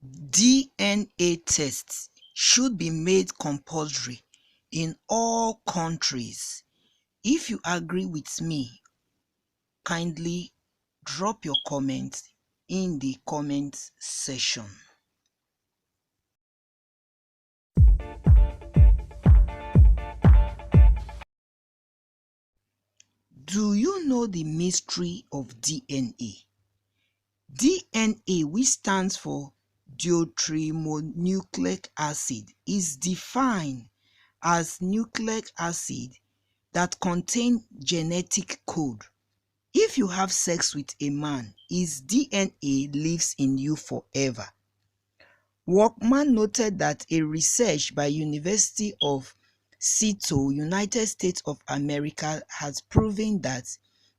DNA tests should be made compulsory in all countries. If you agree with me, kindly drop your comments in the comment section. Do you know the mystery of DNA? DNA, which stands for deoxyribonucleic acid, is defined as nucleic acid that contain genetic code. If you have sex with a man, his DNA lives in you forever. Workman noted that a research by University of Seattle, United States of America, has proven that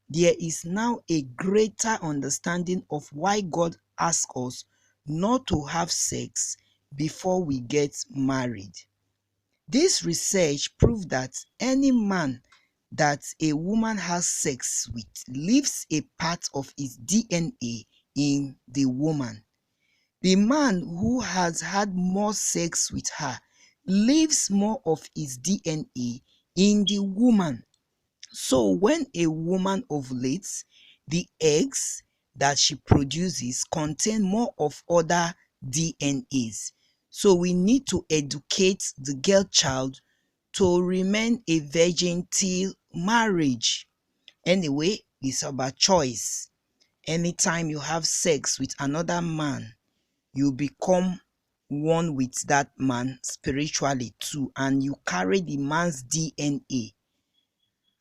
there is now a greater understanding of why God asks us not to have sex before we get married. This research proved that any man that a woman has sex with leaves a part of his DNA in the woman. The man who has had more sex with her leaves more of his DNA in the woman. So when a woman ovulates, the eggs that she produces contain more of other DNAs. So we need to educate the girl child to remain a virgin till marriage. Anyway, it's about choice. Anytime you have sex with another man, you become one with that man spiritually too, and you carry the man's DNA.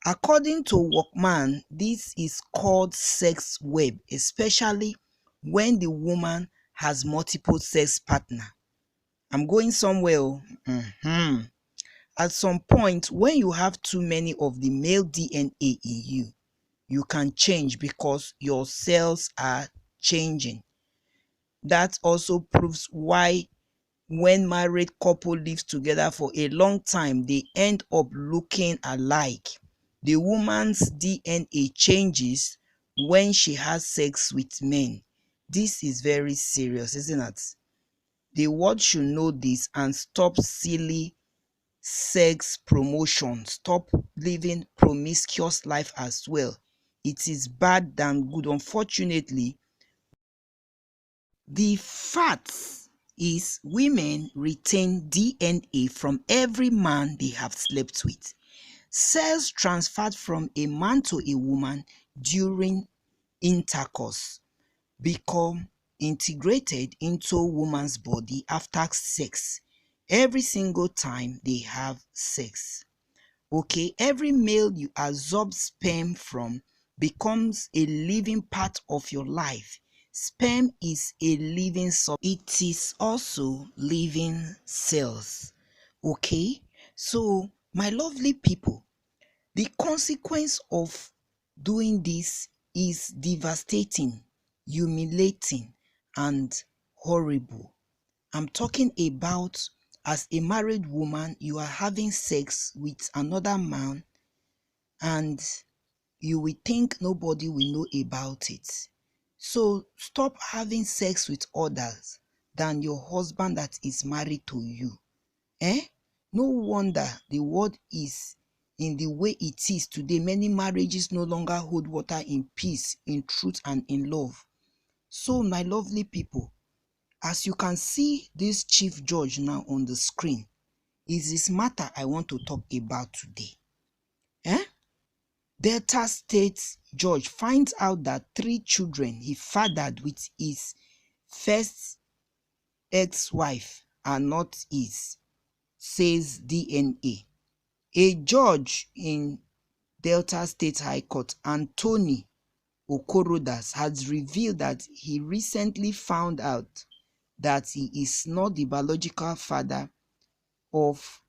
According to Workman, this is called sex web, especially when the woman has multiple sex partner. I'm going somewhere. At some point, when you have too many of the male DNA in you, you can change because your cells are changing. That also proves why when married couple live together for a long time, they end up looking alike. The woman's DNA changes when she has sex with men. This is very serious, isn't it? The world should know this and stop silly sex promotion. Stop living promiscuous life as well. It is bad than good. Unfortunately, the facts is women retain DNA from every man they have slept with. Cells transferred from a man to a woman during intercourse become integrated into a woman's body after sex every single time they have sex. Okay, every male you absorb sperm from becomes a living part of your life. Sperm is a living it is also living cells. Okay, so my lovely people, the consequence of doing this is devastating, humiliating, and horrible. I'm talking about, as a married woman, you are having sex with another man and you will think nobody will know about it. So stop having sex with others than your husband that is married to you. No wonder the world is in the way it is today. Many marriages no longer hold water in peace, in truth, and in love. So my lovely people, as you can see this chief judge now on the screen, is this matter I want to talk about today. Delta State judge finds out that 3 children he fathered with his first ex-wife are not his, says DNA. A judge in Delta State High Court, Anthony OKORODAS, has revealed that he recently found out that he is not the biological father of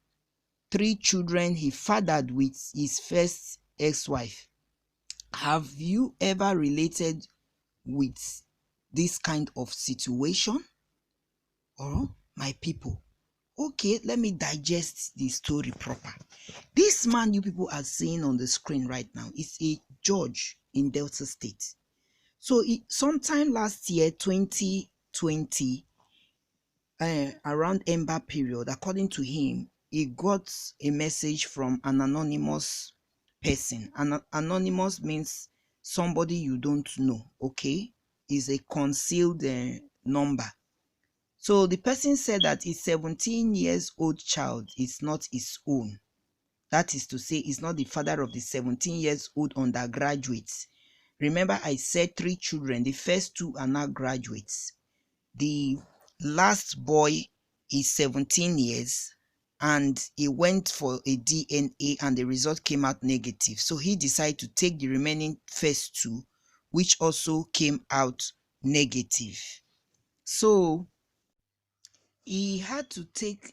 3 children he fathered with his first ex-wife. Have you ever related with this kind of situation? Or my people, okay, let me digest the story proper. This man you people are seeing on the screen right now is a judge in Delta State. So sometime last year, 2020, around ember period, according to him, he got a message from an anonymous person. Anonymous means somebody you don't know, okay? Is a concealed number. So the person said that his 17 years old child is not his own. That is to say, he's not the father of the 17 years old undergraduates. Remember, I said 3 children. The first 2 are now graduates. The last boy is 17 years and he went for a DNA and the result came out negative. So he decided to take the remaining first 2, which also came out negative. So he had to take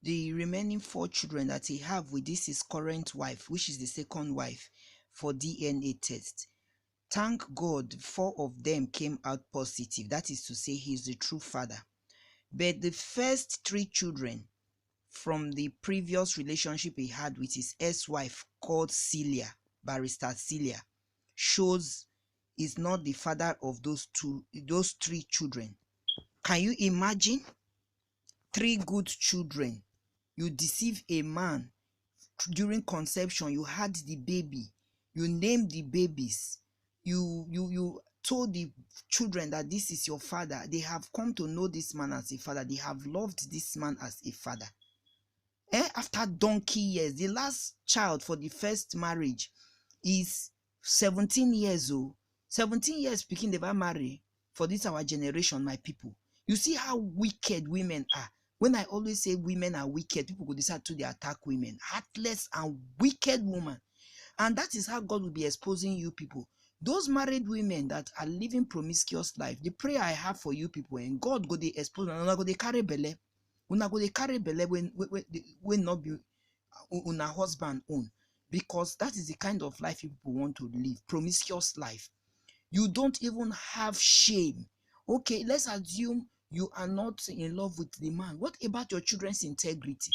the remaining 4 children that he have with this his current wife, which is the second wife, for DNA test. Thank God 4 of them came out positive. That is to say, he's the true father. But the first 3 children from the previous relationship he had with his ex-wife called Celia, Barrister Celia, shows he's not the father of those 3 children. Can you imagine? 3 good children. You deceive a man during conception. You had the baby. You named the babies. You told the children that this is your father. They have come to know this man as a father. They have loved this man as a father. After donkey years, the last child for the first marriage is 17 years old. 17 years speaking, never marry. For this our generation, my people. You see how wicked women are. When I always say women are wicked, people go decide to attack women. Heartless and wicked woman. And that is how God will be exposing you people. Those married women that are living promiscuous life, the prayer I have for you people, and God go dey expose, and una go dey carry belle. Una go dey carry belle when not be una husband own. Because that is the kind of life people want to live. Promiscuous life. You don't even have shame. Okay, let's assume you are not in love with the man. What about your children's integrity?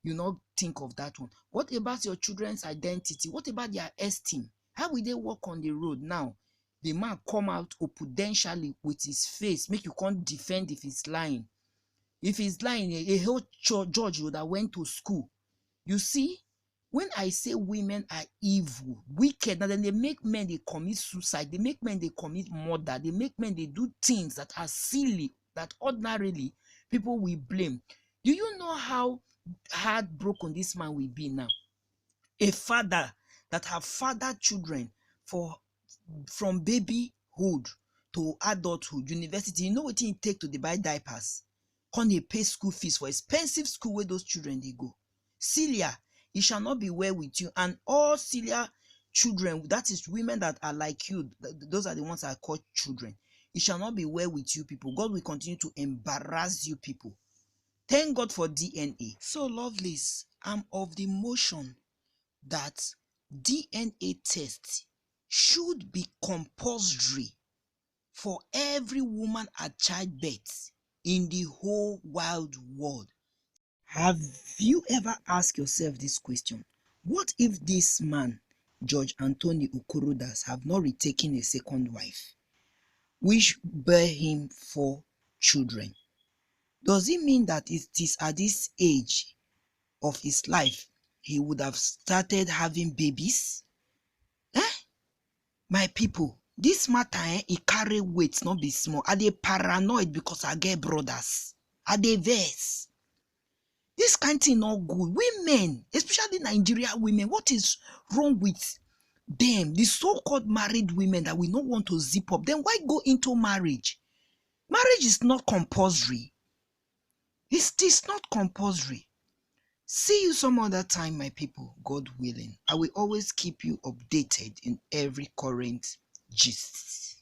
You not think of that one. What about your children's identity? What about their esteem? How will they walk on the road now? The man come out opudentially with his face, make you can't defend if he's lying. If he's lying, a whole judge would have went to school. You see, when I say women are evil, wicked, and then they make men they commit suicide, they make men they commit murder, they make men they do things that are silly, that ordinarily people will blame. Do you know how heartbroken this man will be now? A father that have fathered children from babyhood to adulthood, university. You know what it take to buy diapers? Can they pay school fees for expensive school where those children they go? Celia, it shall not be well with you. And all Celia children, that is women that are like you, those are the ones I call children. It shall not be well with you people. God will continue to embarrass you people. Thank God for DNA. So lovelies, I'm of the motion that DNA test should be compulsory for every woman at childbirth in the whole wide world. Have you ever asked yourself this question? What if this man, George Anthony OKORODAS, have not retaken a second wife, which bear him 4 children? Does it mean that it is at this age of his life he would have started having babies? My people, this matter, it carry weight, not be small. I dey paranoid because I get brothers. I dey vex. This kind thing not good. Women, especially Nigeria women, what is wrong with them? The so-called married women that we don't want to zip up. Then why go into marriage? Marriage is not compulsory. It's not compulsory. See you some other time, my people, God willing. I will always keep you updated in every current gist.